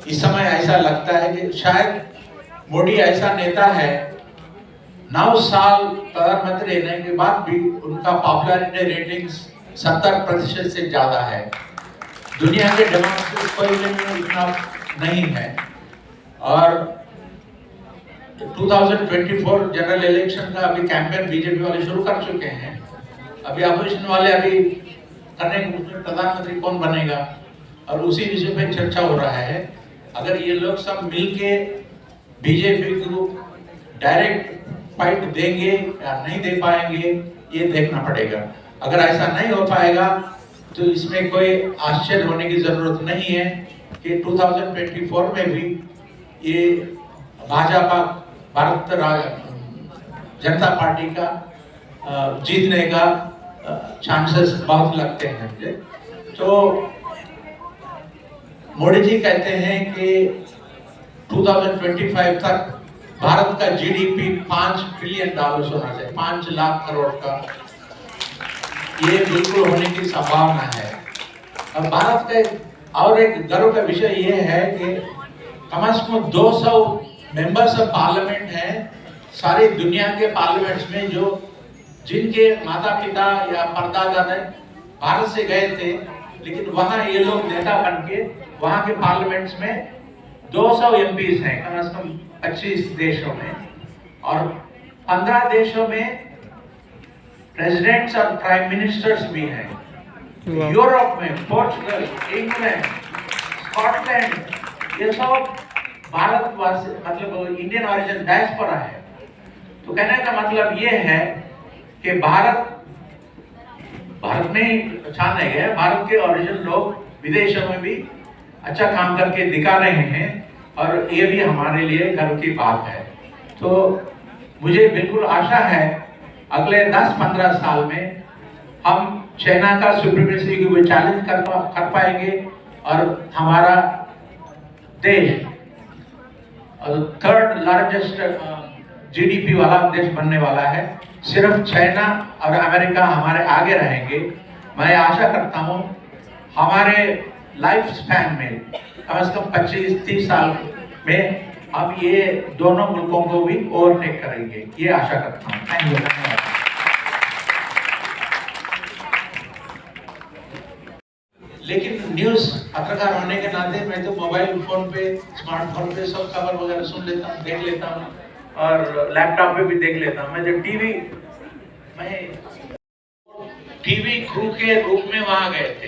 इस समय ऐसा लगता है कि शायद मोदी ऐसा नेता है, 9 साल प्रधानमंत्री रहने के बाद भी उनका पॉपुलैरिटी रेटिंग्स 70% से ज्यादा है। दुनिया के डेमोक्रेसी कोई में इतना नहीं है। और 2024 जनरल इलेक्शन का अभी कैंपेन बीजेपी वाले शुरू कर चुके हैं। अभी अपोजिशन वाले अभी करने प्रधानमंत्री कौन बनेगा और उसी विषय पे चर्चा हो रहा है। अगर ये लोग सब मिलके बीजेपी को डायरेक्ट फाइट देंगे या नहीं दे पाएंगे, ये देखना पड़ेगा। अगर ऐसा नहीं हो पाएगा तो इसमें कोई आश्चर्य होने की जरूरत नहीं है कि 2024 में भी ये भाजपा भारत जनता पार्टी का जीतने का चांसेस बहुत लगते हैं। तो मोदी जी कहते हैं कि 2025 तक भारत का जीडीपी $5 ट्रिलियन होना चाहिए, 5 लाख करोड़ का। ये बिल्कुल होने की संभावना है। अब भारत के और एक गर्व का विषय ये है कि कम से कम 200 मेंबर्स ऑफ पार्लियामेंट हैं सारी दुनिया के पार्लियामेंट्स में, जो जिनके माता पिता या परदादा ने भारत से गए थे, लेकिन वहाँ ये लोग नेता बन के वहाँ के पार्लियामेंट्स में 200 एमपीज हैं कम से कम 25 देशों में, और 15 देशों में प्रेसिडेंट्स और प्राइम मिनिस्टर्स भी हैं। यूरोप में पोर्चुगल, इंग्लैंड, स्कॉटलैंड, ये सब भारतवासी मतलब इंडियन ऑरिजिन डायस्पोरा है। तो कहने का मतलब ये है कि भारत में ही पहचाने गए, भारत के ओरिजिन लोग विदेशों में भी अच्छा काम करके दिखा रहे हैं, और ये भी हमारे लिए गर्व की बात है। तो मुझे बिल्कुल आशा है अगले 10-15 साल में हम चाइना का सुप्रीमेसी को चैलेंज कर पाएंगे, और हमारा देश थर्ड लार्जेस्ट जीडीपी वाला देश बनने वाला है। सिर्फ चाइना और अमेरिका हमारे आगे रहेंगे। मैं आशा करता हूँ हमारे लाइफ स्पैन में कम से कम 25-30 साल में अब ये दोनों मुल्कों को भी ओवरटेक करेंगे, ये आशा करता हूँ। Thank you. लेकिन न्यूज़ पत्रकार होने के नाते मैं तो मोबाइल फोन पे, स्मार्टफोन पे सब खबर वगैरह सुन लेता हूँ, देख लेता हूँ, और लैपटॉप पे भी देख लेता हूँ। मैं जब टीवी क्रू के रूप में वहां गए थे,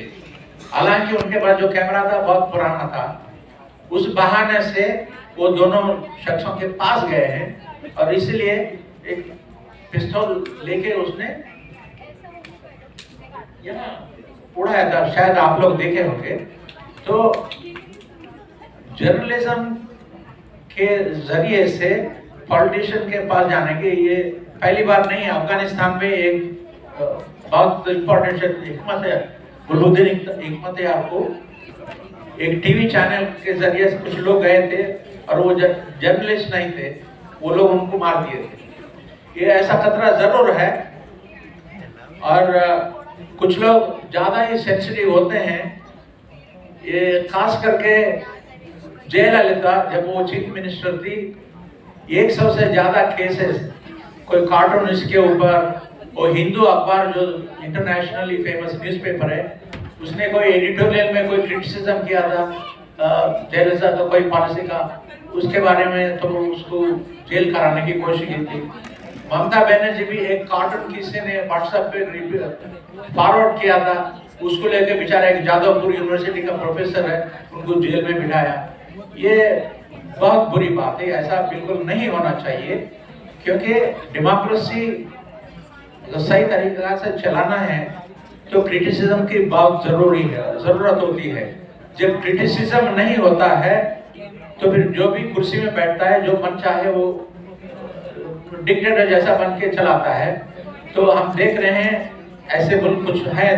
हालांकि उनके पास जो कैमरा था बहुत पुराना था, उस बहाने से वो दोनों शख्सों के पास गए हैं, और इसलिए एक पिस्तौल लेके उसने उड़ाया था। शायद आप लोग देखे होंगे। तो जर्नलिज्म के जरिए से पॉलिटिशियन के पास जाने के ये पहली बार नहीं है। अफगानिस्तान में एक बहुत इम्पोर्टेंट हिकमत है, गुलबुद्दीन हिकमत यार को एक टीवी चैनल के जरिए से कुछ लोग गए थे, और वो जर्नलिस्ट नहीं थे, वो लोग उनको मार दिए थे। ये ऐसा खतरा जरूर है, और कुछ लोग ज्यादा ही सेंसिटिव होते हैं। ये खास करके जयललिता जब वो चीफ मिनिस्टर थी, 100 से ज्यादा केसेस कोई कार्टून इसके ऊपर, और हिंदू अखबार जो इंटरनेशनली फेमस न्यूज़पेपर है, उसने कोई एडिटोरियल में कोई क्रिटिसिज्म किया था जयललिता का कोई पॉलिसी का, उसके बारे में तो उसको जेल कराने की कोशिश की थी। ममता बनर्जी भी एक कार्टून किसी ने व्हाट्सएप पे फॉरवर्ड किया था, उसको लेकर बेचारा एक जादवपुर यूनिवर्सिटी का प्रोफेसर है, उनको जेल में बिठाया। ये बहुत बुरी बात है, ऐसा बिल्कुल नहीं होना चाहिए, क्योंकि डेमोक्रेसी सही तरीके से चलाना है तो क्रिटिसिज्म की बहुत जरूरत होती है। जब क्रिटिसिज्म नहीं होता है तो फिर जो भी कुर्सी में बैठता है, जो मन चाहे वो डिक्टेटर जैसा बन के चलाता है। तो हम देख रहे हैं ऐसे मुल्क कुछ है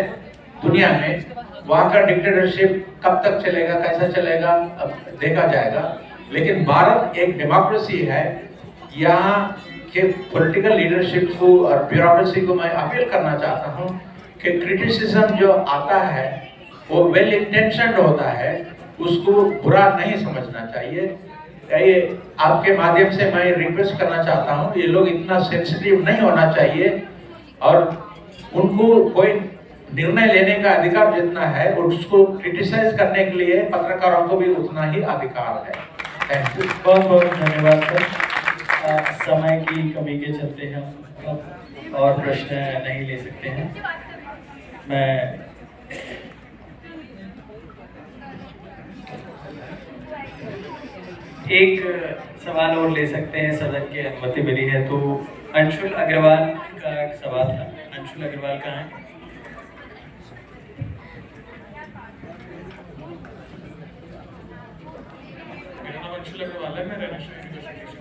दुनिया में, वहाँ का डिक्टेटरशिप कब तक चलेगा, कैसा चलेगा, अब देखा जाएगा। लेकिन भारत एक डेमोक्रेसी है। यहाँ के पॉलिटिकल लीडरशिप को और ब्यूरोक्रेसी को मैं अपील करना चाहता हूँ कि क्रिटिसिज्म जो आता है वो वेल इंटेंशन्ड होता है, उसको बुरा नहीं समझना चाहिए। ये आपके माध्यम से मैं रिक्वेस्ट करना चाहता हूँ, ये लोग इतना सेंसिटिव नहीं होना चाहिए और उनको कोई निर्णय लेने का अधिकार जितना है उसको क्रिटिसाइज करने के लिए पत्रकारों को भी उतना ही अधिकार है। Thank you. बहुत बहुत धन्यवाद सर। समय की कमी के चलते हम अब और प्रश्न नहीं ले सकते हैं। मैं एक सवाल और ले सकते हैं, सदन की अनुमति मिली है तो। अंशुल अग्रवाल का एक सवाल था। अंशुल अग्रवाल कहाँ है? मेरा नाम अंशुल अग्रवाल है, मैं रैनेश्वर यूनिवर्सिटी से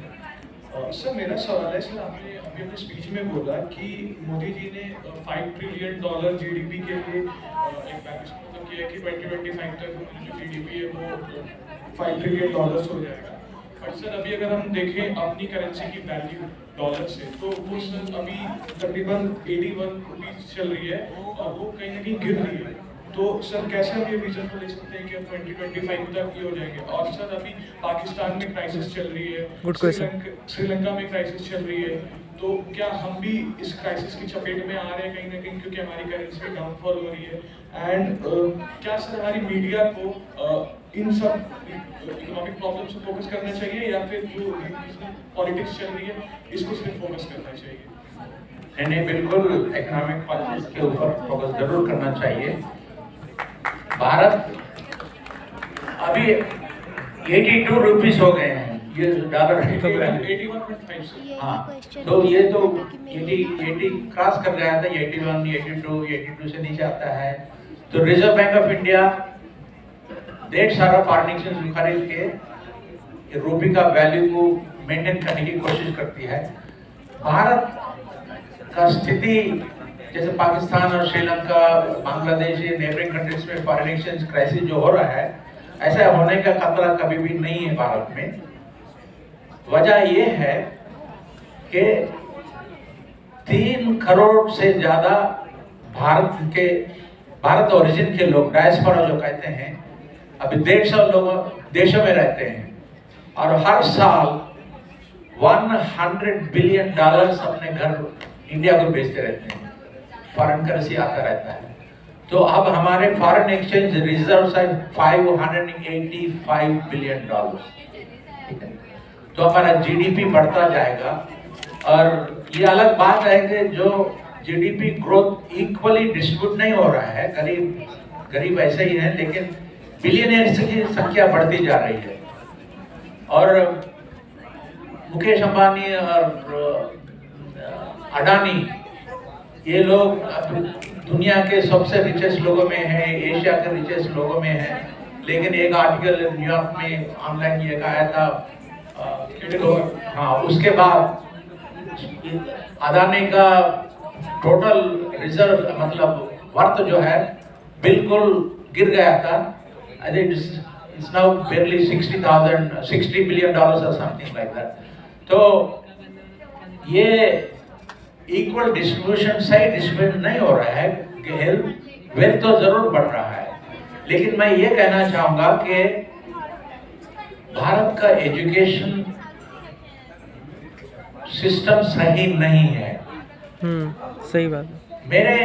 हूँ। सर मेरा सवाल है, सर आपने अभी अपने स्पीच में बोला कि मोदी जी ने $5 ट्रिलियन जीडीपी के लिए एक पैकेज मतलब किया कि 2025 तक जो जीडीपी है वो $5 ट्रिलियन हो जाएगा। बट सर अभी अगर हम देखें अपनी करेंसी की वैल्यू डॉलर से, तो वो सर अभी तकरीबन 81 रुपीज चल रही है और वो कहीं ना कहीं गिर रही है। तो सर कैसे हम ये विजन को ले सकते हैं कि अब 2025 तक ये हो जाएंगे? और सर अभी पाकिस्तान में क्राइसिस चल रही है, श्रीलंका में क्राइसिस चल रही है, तो क्या हम भी इस क्राइसिस की चपेट में आ रहे हैं कहीं ना कहीं, क्योंकि हमारी करेंसी डाउनफॉल हो रही है? एंड क्या सर हमारी मीडिया को इन सब इकोनॉमिक प्रॉब्लम्स पर फोकस करना चाहिए या फिर जो पॉलिटिक्स चल रही है इसको सिर्फ फोकस करना चाहिए? नहीं, बिल्कुल इकोनॉमिक पॉलिटिक्स के ऊपर फोकस जरूर करना चाहिए। भारत अभी 82 रुपीस हो गए हैं ये डॉलर। 81.5 से। हाँ, तो ये तो 80 क्रॉस कर गया था, 81, 82 से नीचे आता है। तो रिजर्व बैंक ऑफ इंडिया ढेर सारा फॉरेन एक्सचेंज खरीद के रुपये का वैल्यू को मेंटेन करने की कोशिश करती है। भारत का स्थिति जैसे पाकिस्तान और श्रीलंका, बांग्लादेश, नेबरिंग कंट्रीज में फॉरेन एक्सचेंज क्राइसिस जो हो रहा है, ऐसा होने का खतरा कभी भी नहीं है भारत में। वजह ये है कि 3 करोड़ से ज्यादा भारत ओरिजिन के लोग, डायस्पोरा जो कहते हैं, अभी 150 देशों में रहते हैं और हर साल $100 बिलियन अपने घर इंडिया को भेजते रहते हैं। फॉरेन करेंसी आता रहता है। तो अब हमारे फॉरेन एक्सचेंज रिजर्व है $585 बिलियन। ठीक है, तो हमारा जीडीपी बढ़ता जाएगा। और ये अलग बात है कि जो जीडीपी ग्रोथ इक्वली डिस्ट्रीब्यूट नहीं हो रहा है, गरीब ऐसे ही है, लेकिन बिलियनियर्स की संख्या बढ़ती जा रही है। और मुकेश अंबानी और अडानी ये लोग दुनिया के सबसे रिचेस्ट लोगों में हैं, एशिया के रिचेस्ट लोगों में हैं। लेकिन एक आर्टिकल न्यूयॉर्क में ऑनलाइन ये आया था, तो हाँ, उसके बाद अडानी का टोटल रिजर्व मतलब वर्थ जो है बिल्कुल गिर गया था। I think it's now barely $60 billion or something like that। तो ये इक्वल डिस्ट्रीब्यूशन, सही डिस्ट्रीब्यूशन नहीं हो रहा है कि वेल्थ तो जरूर बढ़ रहा है। लेकिन मैं ये कहना चाहूंगा कि भारत का एजुकेशन सिस्टम सही नहीं है। सही बात। मेरे